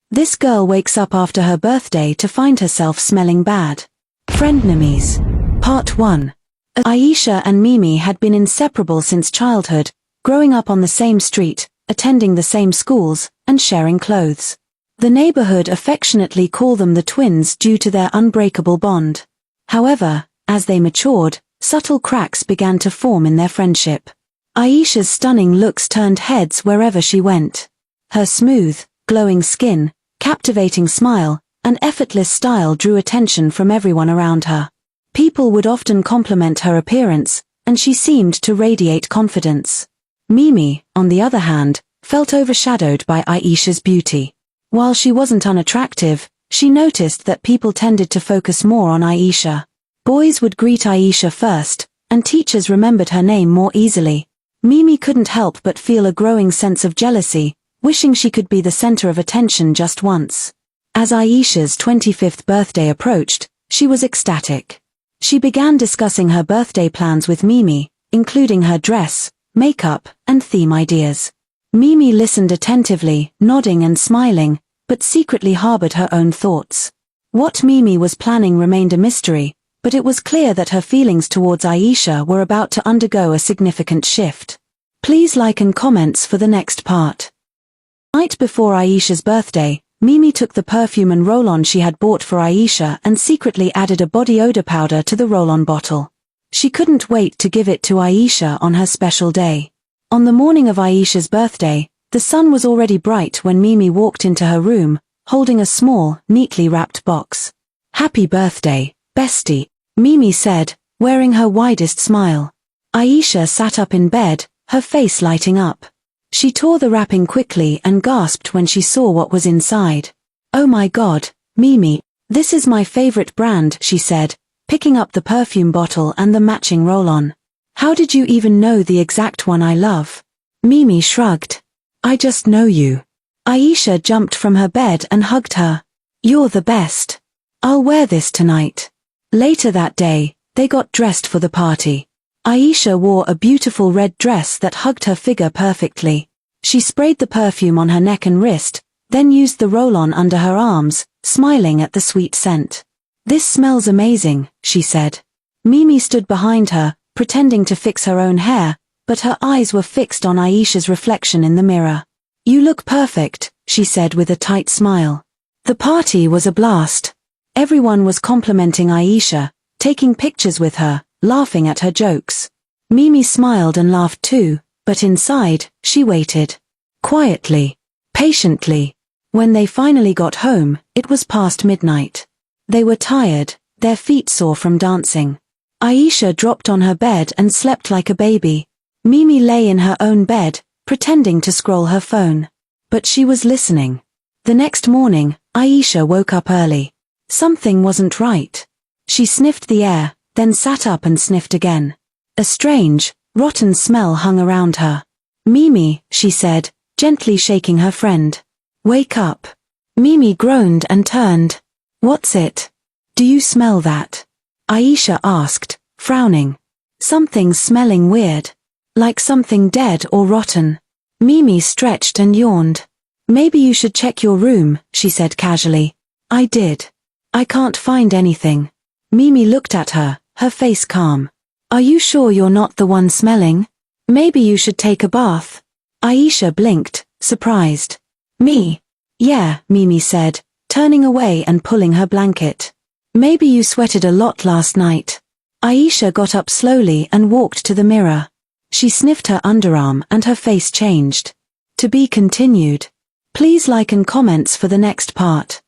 This girl wakes up after her birthday to find herself smelling bad. Friendsnamies. Part 1. Aisha and Mimi had been inseparable since childhood, growing up on the same street, attending the same schools, and sharing clothes. The neighborhood affectionately called them the twins due to their unbreakable bond. However, as they matured, subtle cracks began to form in their friendship. Aisha's stunning looks turned heads wherever she went. Her smooth, glowing skin, captivating smile, and effortless style drew attention from everyone around her. People would often compliment her appearance, and she seemed to radiate confidence. Mimi, on the other hand, felt overshadowed by Aisha's beauty. While she wasn't unattractive, she noticed that people tended to focus more on Aisha. Boys would greet Aisha first, and teachers remembered her name more easily. Mimi couldn't help but feel a growing sense of jealousy, wishing she could be the center of attention just once. As Aisha's 25th birthday approached, she was ecstatic. She began discussing her birthday plans with Mimi, including her dress, makeup, and theme ideas. Mimi listened attentively, nodding and smiling, but secretly harbored her own thoughts. What Mimi was planning remained a mystery, but it was clear that her feelings towards Aisha were about to undergo a significant shift. Please like and comments for the next part. Night before Aisha's birthday, Mimi took the perfume and roll-on she had bought for Aisha and secretly added a body odor powder to the roll-on bottle. She couldn't wait to give it to Aisha on her special day. On the morning of Aisha's birthday, the sun was already bright when Mimi walked into her room, holding a small, neatly wrapped box. "Happy birthday, bestie," Mimi said, wearing her widest smile. Aisha sat up in bed, her face lighting up. She tore the wrapping quickly and gasped when she saw what was inside. "Oh my God, Mimi, this is my favorite brand," she said, picking up the perfume bottle and the matching roll-on. "How did you even know the exact one I love?" Mimi shrugged. "I just know you." Aisha jumped from her bed and hugged her. "You're the best. I'll wear this tonight." Later that day, they got dressed for the party. Aisha wore a beautiful red dress that hugged her figure perfectly. She sprayed the perfume on her neck and wrist, then used the roll-on under her arms, smiling at the sweet scent. "This smells amazing," she said. Mimi stood behind her, pretending to fix her own hair, but her eyes were fixed on Aisha's reflection in the mirror. "You look perfect," she said with a tight smile. The party was a blast. Everyone was complimenting Aisha, taking pictures with her, laughing at her jokes. Mimi smiled and laughed too, but inside, she waited. Quietly, patiently. When they finally got home, it was past midnight. They were tired, their feet sore from dancing. Aisha dropped on her bed and slept like a baby. Mimi lay in her own bed, pretending to scroll her phone. But she was listening. The next morning, Aisha woke up early. Something wasn't right. She sniffed the air, then sat up and sniffed again. A strange, rotten smell hung around her. "Mimi," she said, gently shaking her friend. "Wake up." Mimi groaned and turned. "What's it? Do you smell that?" Aisha asked, frowning. "Something's smelling weird. Like something dead or rotten." Mimi stretched and yawned. "Maybe you should check your room," she said casually. "I did. I can't find anything." Mimi looked at her, her face calm. "Are you sure you're not the one smelling? Maybe you should take a bath." Aisha blinked, surprised. "Me?" "Yeah," Mimi said, turning away and pulling her blanket. "Maybe you sweated a lot last night." Aisha got up slowly and walked to the mirror. She sniffed her underarm and her face changed. To be continued. Please like and comments for the next part.